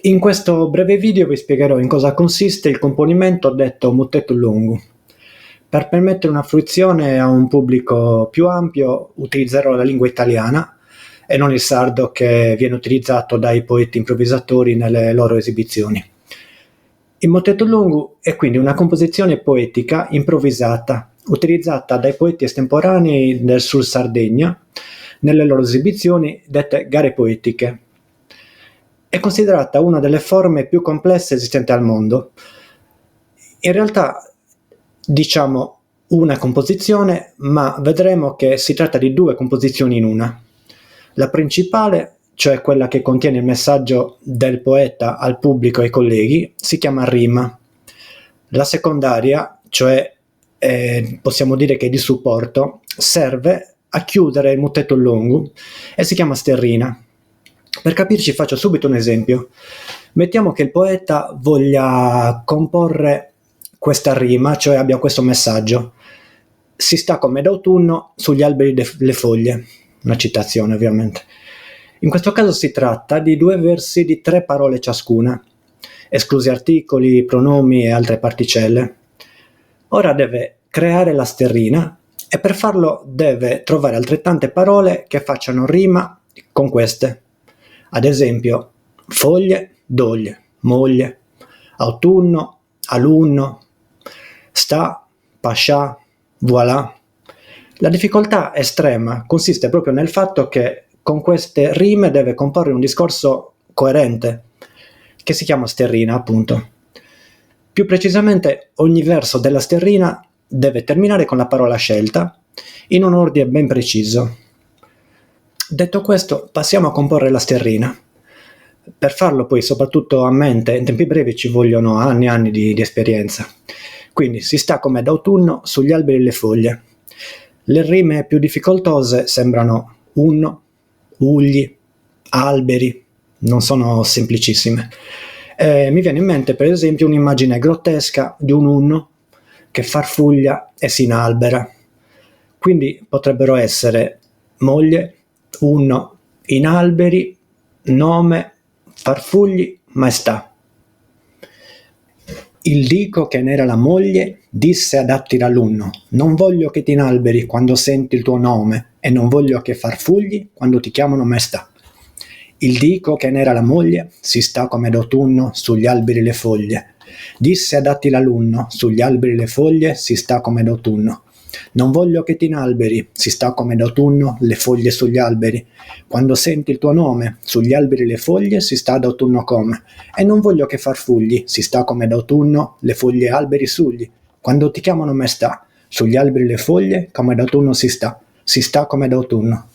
In questo breve video vi spiegherò in cosa consiste il componimento detto Muteto Lungu. Per permettere una fruizione a un pubblico più ampio utilizzerò la lingua italiana e non il sardo che viene utilizzato dai poeti improvvisatori nelle loro esibizioni. Il Muteto Lungu è quindi una composizione poetica improvvisata utilizzata dai poeti estemporanei del Sud Sardegna nelle loro esibizioni dette gare poetiche. È considerata una delle forme più complesse esistenti al mondo. In realtà diciamo una composizione, ma vedremo che si tratta di due composizioni in una. La principale, cioè quella che contiene il messaggio del poeta al pubblico e ai colleghi, si chiama rima. La secondaria, cioè possiamo dire che è di supporto, serve a chiudere il Muteto Lungu e si chiama sterrina. Per capirci faccio subito un esempio. Mettiamo che il poeta voglia comporre questa rima, cioè abbia questo messaggio. Si sta come d'autunno sugli alberi le foglie. Una citazione ovviamente. In questo caso si tratta di due versi di 3 parole ciascuna, esclusi articoli, pronomi e altre particelle. Ora deve creare la sterrina e per farlo deve trovare altrettante parole che facciano rima con queste. Ad esempio, foglie, doglie, moglie, autunno, alunno, sta, pascià, voilà. La difficoltà estrema consiste proprio nel fatto che con queste rime deve comporre un discorso coerente, che si chiama sterrina, appunto. Più precisamente, ogni verso della sterrina deve terminare con la parola scelta in un ordine ben preciso. Detto questo, passiamo a comporre la sterrina. Per farlo poi, soprattutto a mente, in tempi brevi ci vogliono anni e anni di esperienza. Quindi si sta come d'autunno sugli alberi e le foglie. Le rime più difficoltose sembrano unno, ugli, alberi, non sono semplicissime. Mi viene in mente per esempio un'immagine grottesca di un unno che farfuglia e si inalbera. Quindi potrebbero essere moglie, unno, inalberi, nome, farfugli, maestà. Il dico che n'era la moglie disse ad Attila l'unno: non voglio che ti inalberi quando senti il tuo nome, e non voglio che farfugli quando ti chiamano maestà. Il dico che n'era la moglie si sta come d'autunno sugli alberi le foglie. Disse ad Attila l'unno: sugli alberi le foglie si sta come d'autunno. Non voglio che ti inalberi, si sta come d'autunno le foglie sugli alberi. Quando senti il tuo nome, sugli alberi le foglie si sta d'autunno come. E non voglio che farfugli, si sta come d'autunno le foglie alberi sugli. Quando ti chiamano maestà, sugli alberi le foglie come d'autunno si sta come d'autunno.